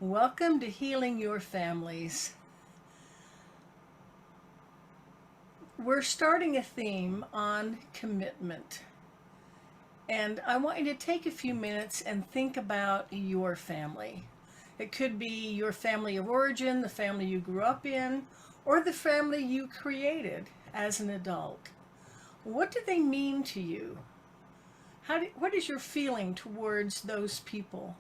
Welcome to Healing Your Families. We're starting a theme on commitment. And I want you to take a few minutes and think about your family. It could be your family of origin, the family you grew up in, or the family you created as an adult. What do they mean to you? What is your feeling towards those people?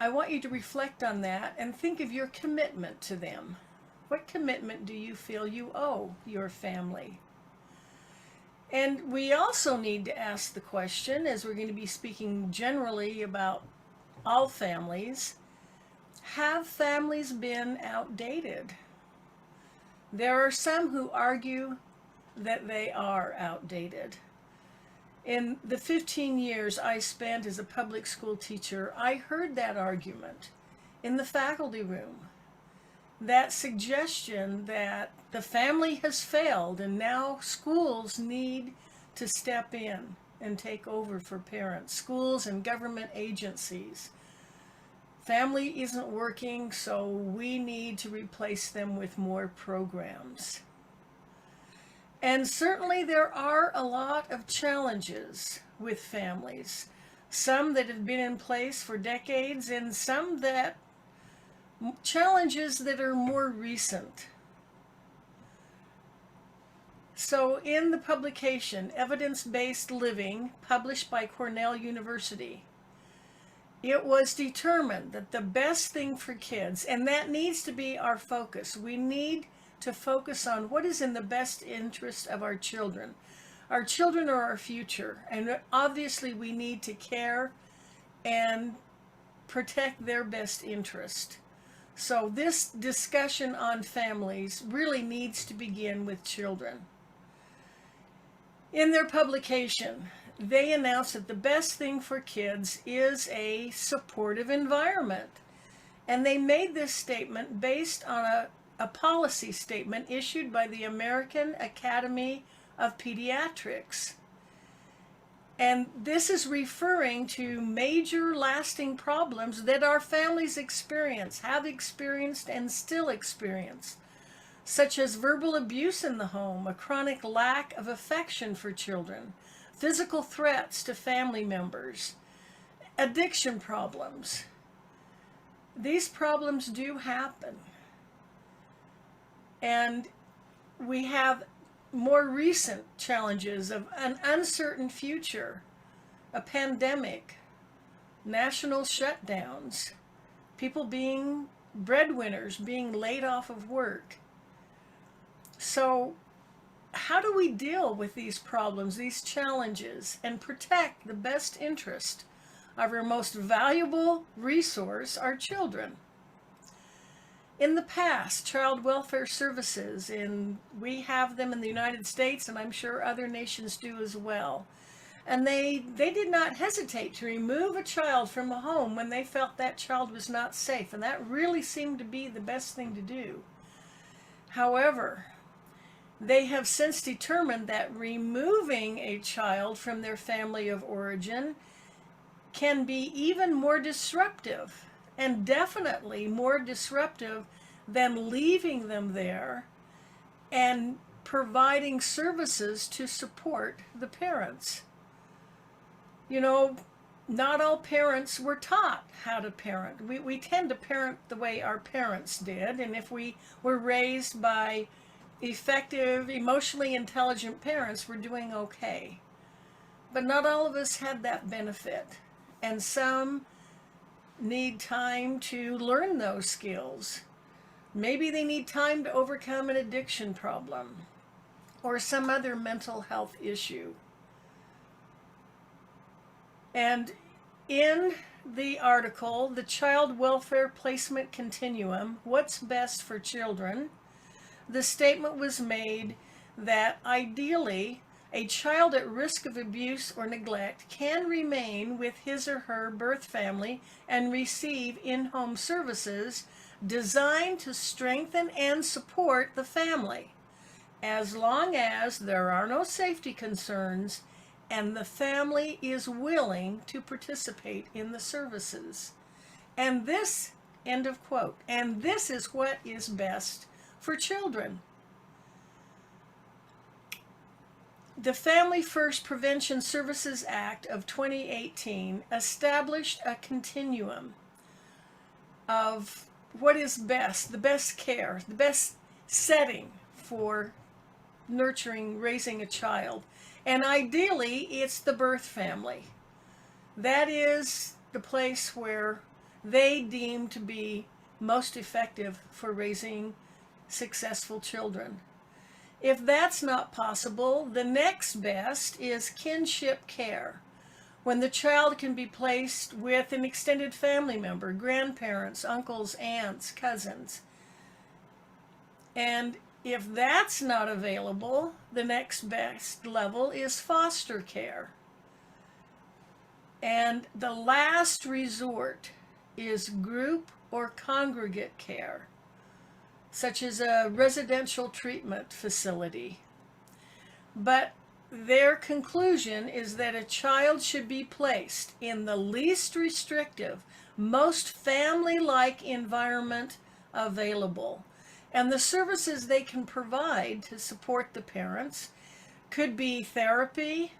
I want you to reflect on that and think of your commitment to them. What commitment do you feel you owe your family? And we also need to ask the question, as we're going to be speaking generally about all families, have families been outdated? There are some who argue that they are outdated. In the 15 years I spent as a public school teacher, I heard that argument in the faculty room. That suggestion that the family has failed and now schools need to step in and take over for parents, schools and government agencies. Family isn't working, so we need to replace them with more programs. And certainly there are a lot of challenges with families, some that have been in place for decades and some that challenges that are more recent. So in the publication Evidence-Based Living, published by Cornell University, it was determined that the best thing for kids, and that needs to be our focus, we need to focus on what is in the best interest of our children. Our children are our future, and obviously we need to care and protect their best interest. So this discussion on families really needs to begin with children. In their publication, they announced that the best thing for kids is a supportive environment. And they made this statement based on a policy statement issued by the American Academy of Pediatrics. And this is referring to major lasting problems that our families experience, have experienced, and still experience, such as verbal abuse in the home, a chronic lack of affection for children, physical threats to family members, addiction problems. These problems do happen. And we have more recent challenges of an uncertain future, a pandemic, national shutdowns, people being breadwinners, being laid off of work. So how do we deal with these problems, these challenges, and protect the best interest of our most valuable resource, our children? In the past, child welfare services, and we have them in the United States, and I'm sure other nations do as well. And they did not hesitate to remove a child from a home when they felt that child was not safe, and that really seemed to be the best thing to do. However, they have since determined that removing a child from their family of origin can be even more disruptive, and definitely more disruptive than leaving them there and providing services to support the parents. You know, not all parents were taught how to parent. We tend to parent the way our parents did, and if we were raised by effective, emotionally intelligent parents, we're doing okay. But not all of us had that benefit, and some need time to learn those skills. Maybe they need time to overcome an addiction problem or some other mental health issue. And in the article, The Child Welfare Placement Continuum, What's Best for Children, the statement was made that ideally a child at risk of abuse or neglect can remain with his or her birth family and receive in-home services designed to strengthen and support the family, as long as there are no safety concerns and the family is willing to participate in the services. And this, end of quote, and this is what is best for children. The Family First Prevention Services Act of 2018 established a continuum of what is best, the best care, the best setting for nurturing, raising a child. And ideally, it's the birth family. That is the place where they deem to be most effective for raising successful children. If that's not possible, the next best is kinship care, when the child can be placed with an extended family member, grandparents, uncles, aunts, cousins. And if that's not available, the next best level is foster care. And the last resort is group or congregate care, such as a residential treatment facility. But their conclusion is that a child should be placed in the least restrictive, most family-like environment available. And the services they can provide to support the parents could be therapy,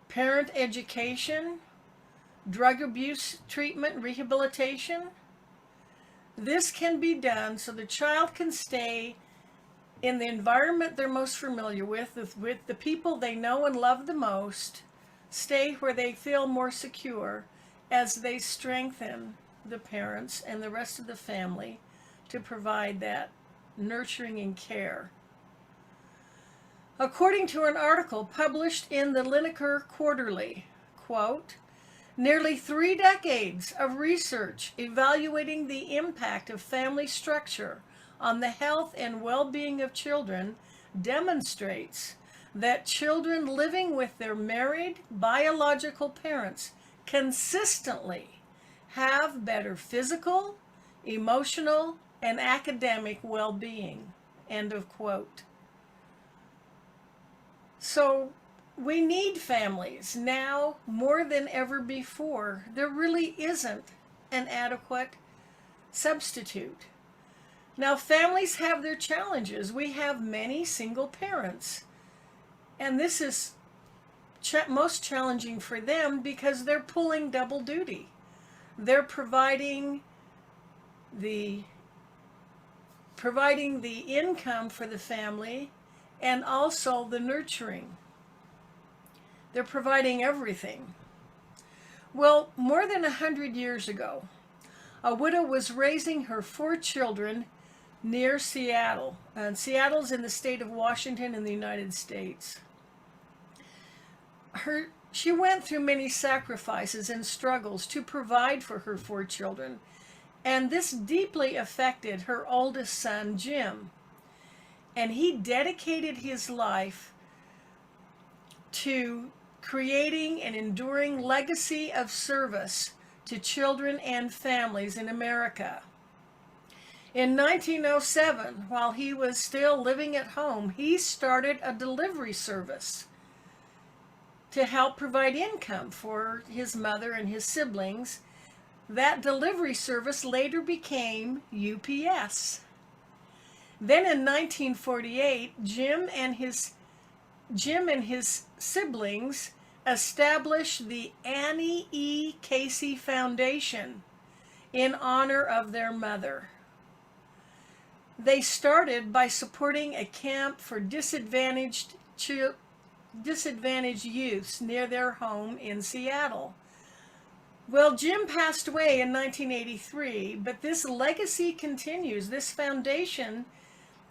parent education, drug abuse treatment, rehabilitation. This can be done so the child can stay in the environment they're most familiar with the people they know and love the most, stay where they feel more secure as they strengthen the parents and the rest of the family to provide that nurturing and care. According to an article published in the Lineker Quarterly, quote, nearly 3 decades of research evaluating the impact of family structure on the health and well-being of children demonstrates that children living with their married biological parents consistently have better physical, emotional, and academic well-being, end of quote. So we need families now more than ever before. There really isn't an adequate substitute. Now, families have their challenges. We have many single parents, and this is most challenging for them because they're pulling double duty. They're providing the income for the family and also the nurturing. They're providing everything. Well, more than 100 years ago, a widow was raising her 4 children near Seattle. And Seattle's in the state of Washington in the United States. She went through many sacrifices and struggles to provide for her 4 children. And this deeply affected her oldest son, Jim. And he dedicated his life to creating an enduring legacy of service to children and families in America. In 1907, while he was still living at home, he started a delivery service to help provide income for his mother and his siblings. That delivery service later became UPS. Then in 1948, Jim and his siblings established the Annie E. Casey Foundation in honor of their mother. They started by supporting a camp for disadvantaged youths near their home in Seattle. Well, Jim passed away in 1983, but this legacy continues. This foundation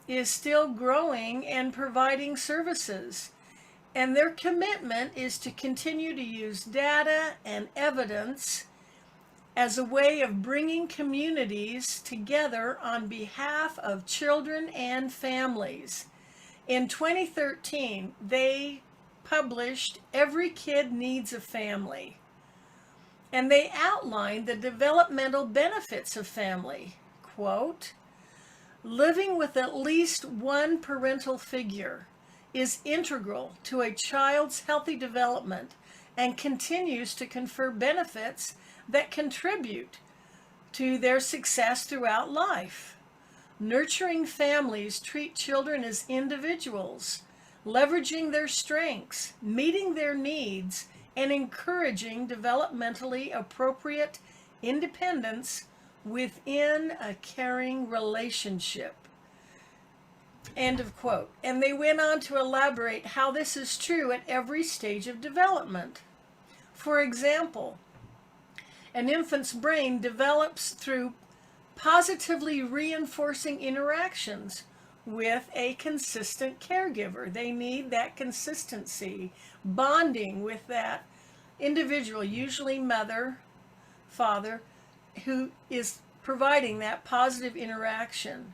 is still growing and providing services. And their commitment is to continue to use data and evidence as a way of bringing communities together on behalf of children and families. In 2013, they published Every Kid Needs a Family. And they outlined the developmental benefits of family. Quote, living with at least one parental figure is integral to a child's healthy development and continues to confer benefits that contribute to their success throughout life. Nurturing families treat children as individuals, leveraging their strengths, meeting their needs, and encouraging developmentally appropriate independence within a caring relationship. End of quote. And they went on to elaborate how this is true at every stage of development. For example, an infant's brain develops through positively reinforcing interactions with a consistent caregiver. They need that consistency, bonding with that individual, usually mother, father, who is providing that positive interaction.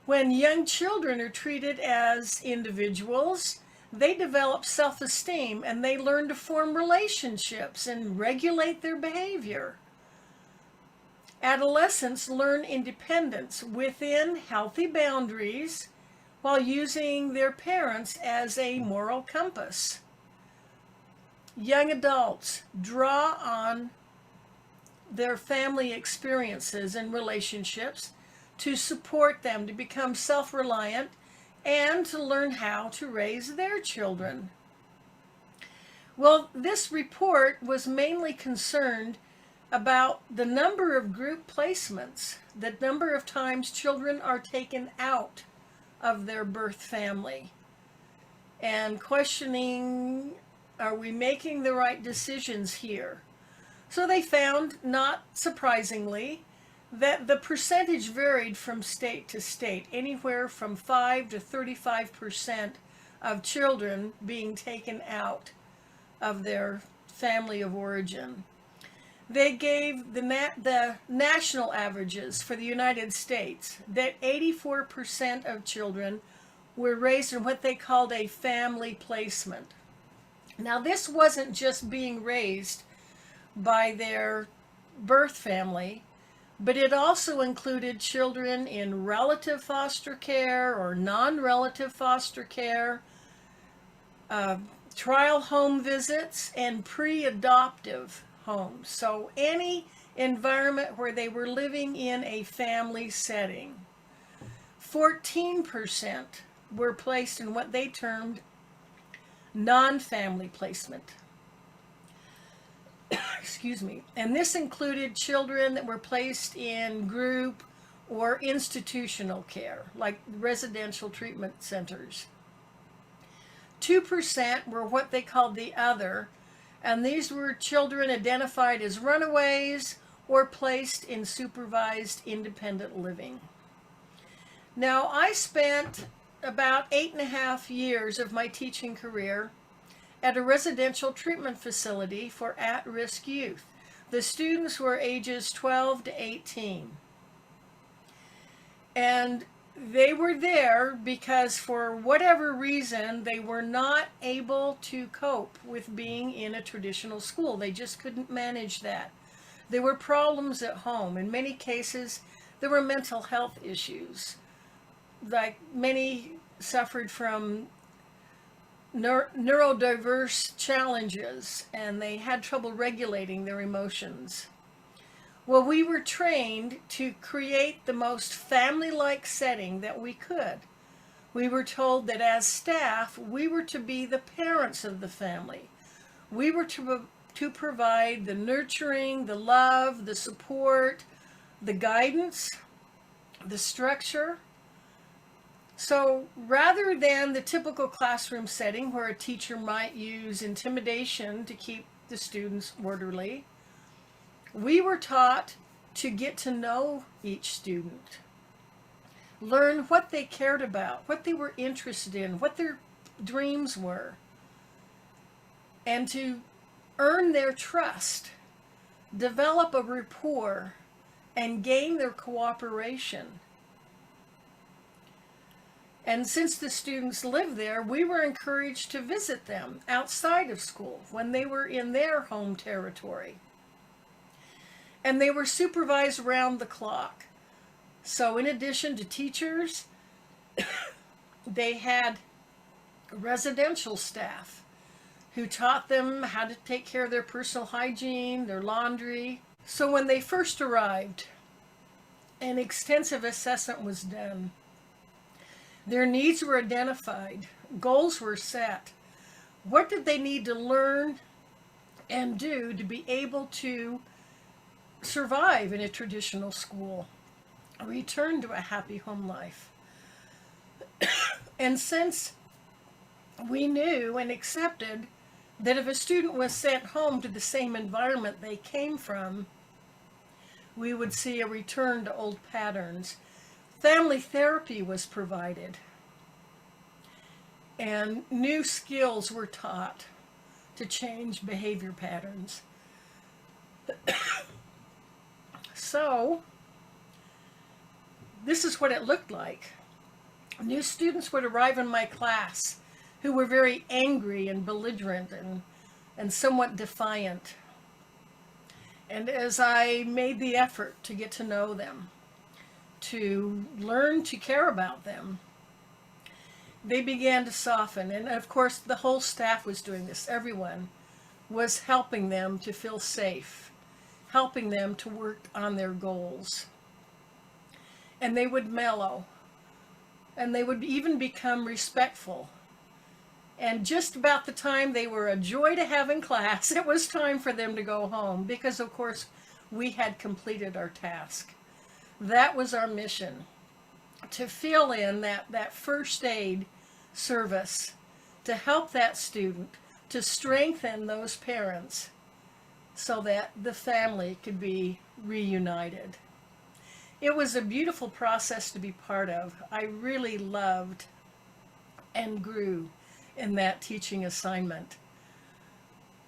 When young children are treated as individuals, they develop self-esteem and they learn to form relationships and regulate their behavior. Adolescents learn independence within healthy boundaries while using their parents as a moral compass. Young adults draw on their family experiences and relationships to support them to become self-reliant and to learn how to raise their children. Well, this report was mainly concerned about the number of group placements, the number of times children are taken out of their birth family, and questioning, are we making the right decisions here? So they found, not surprisingly, that the percentage varied from state to state, anywhere from 5 to 35% of children being taken out of their family of origin. They gave the national averages for the United States, that 84% of children were raised in what they called a family placement. Now, this wasn't just being raised by their birth family, but it also included children in relative foster care or non-relative foster care, trial home visits, and pre-adoptive homes. So any environment where they were living in a family setting. 14% were placed in what they termed non-family placement. Excuse me. And this included children that were placed in group or institutional care, like residential treatment centers. 2% were what they called the other, and these were children identified as runaways or placed in supervised independent living. Now, I spent about 8.5 years of my teaching career at a residential treatment facility for at-risk youth. The students were ages 12 to 18. And they were there because for whatever reason, they were not able to cope with being in a traditional school. They just couldn't manage that. There were problems at home. In many cases, there were mental health issues. Like many suffered from neurodiverse challenges, and they had trouble regulating their emotions. Well, we were trained to create the most family-like setting that we could. We were told that as staff, we were to be the parents of the family. We were to provide the nurturing, the love, the support, the guidance, the structure. So rather than the typical classroom setting where a teacher might use intimidation to keep the students orderly, we were taught to get to know each student, learn what they cared about, what they were interested in, what their dreams were, and to earn their trust, develop a rapport, and gain their cooperation. And since the students lived there, we were encouraged to visit them outside of school when they were in their home territory. And they were supervised around the clock. So in addition to teachers, they had residential staff who taught them how to take care of their personal hygiene, their laundry. So when they first arrived, an extensive assessment was done. Their needs were identified, goals were set. What did they need to learn and do to be able to survive in a traditional school, return to a happy home life? And since we knew and accepted that if a student was sent home to the same environment they came from, we would see a return to old patterns. Family therapy was provided, and new skills were taught to change behavior patterns. So, this is what it looked like. New students would arrive in my class who were very angry and belligerent and somewhat defiant. And as I made the effort to get to know them, to learn to care about them, they began to soften. And of course, the whole staff was doing this. Everyone was helping them to feel safe, helping them to work on their goals. And they would mellow, and they would even become respectful. And just about the time they were a joy to have in class, it was time for them to go home because, of course, we had completed our task. That was our mission, to fill in that first aid service, to help that student, to strengthen those parents so that the family could be reunited. It was a beautiful process to be part of. I really loved and grew in that teaching assignment.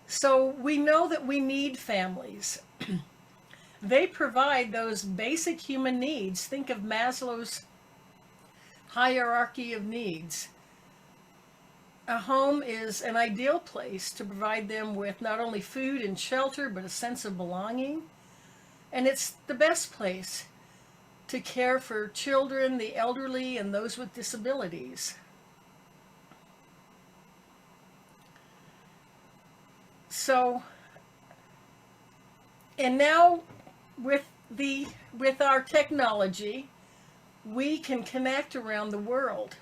So we know that we need families. They provide those basic human needs. Think of Maslow's hierarchy of needs. A home is an ideal place to provide them with not only food and shelter, but a sense of belonging. And it's the best place to care for children, the elderly, and those with disabilities. So, and now with our technology, we can connect around the world.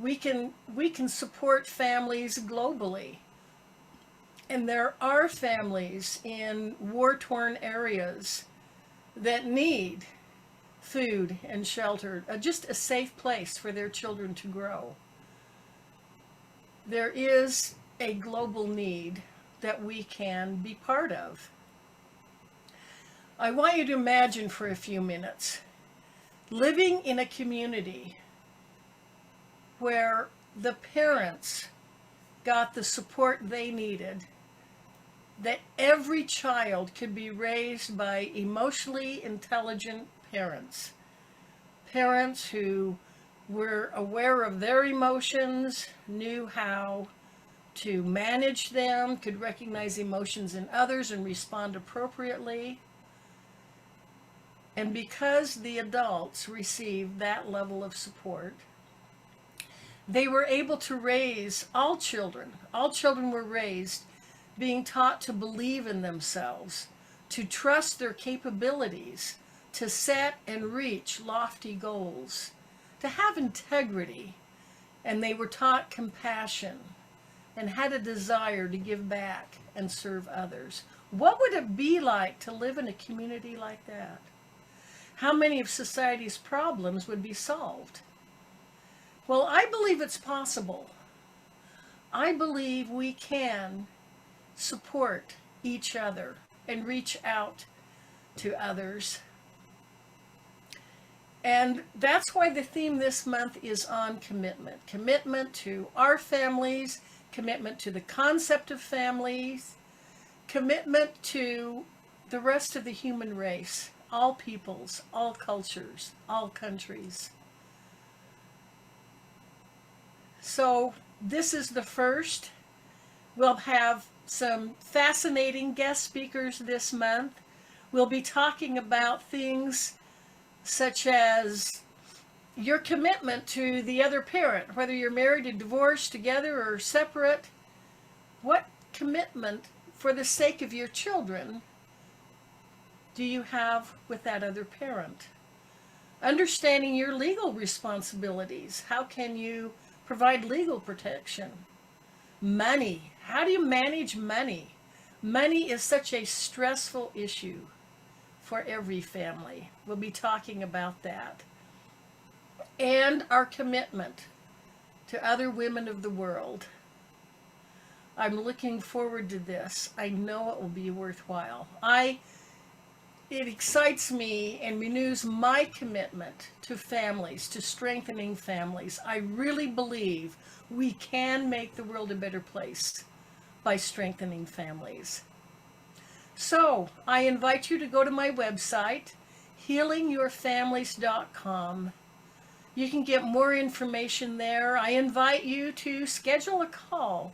We can support families globally. And there are families in war-torn areas that need food and shelter, just a safe place for their children to grow. There is a global need that we can be part of. I want you to imagine for a few minutes living in a community where the parents got the support they needed, that every child could be raised by emotionally intelligent parents, parents who were aware of their emotions, knew how to manage them, could recognize emotions in others and respond appropriately. And because the adults received that level of support, they were able to raise all children. All children were raised being taught to believe in themselves, to trust their capabilities, to set and reach lofty goals, to have integrity. And they were taught compassion and had a desire to give back and serve others. What would it be like to live in a community like that? How many of society's problems would be solved? Well, I believe it's possible. I believe we can support each other and reach out to others. And that's why the theme this month is on commitment. Commitment to our families, commitment to the concept of families, commitment to the rest of the human race, all peoples, all cultures, all countries. So this is the first. We'll have some fascinating guest speakers this month. We'll be talking about things such as your commitment to the other parent, whether you're married or divorced, together or separate, what commitment for the sake of your children do you have with that other parent? Understanding your legal responsibilities. How can you provide legal protection? Money. How do you manage money? Money is such a stressful issue for every family. We'll be talking about that. And our commitment to other women of the world. I'm looking forward to this. I know it will be worthwhile. It excites me and renews my commitment to families, to strengthening families. I really believe we can make the world a better place by strengthening families. So I invite you to go to my website, healingyourfamilies.com. You can get more information there. I invite you to schedule a call.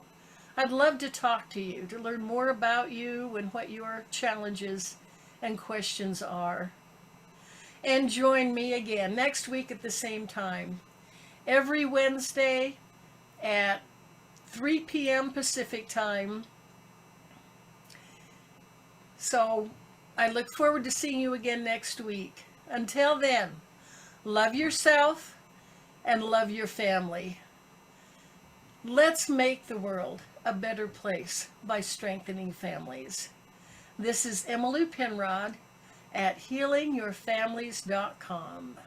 I'd love to talk to you, to learn more about you and what your challenges and questions are. And join me again next week at the same time, every Wednesday at 3 p.m. Pacific time. So I look forward to seeing you again next week. Until then, love yourself and love your family. Let's make the world a better place by strengthening families. This is Emmylou Penrod at healingyourfamilies.com.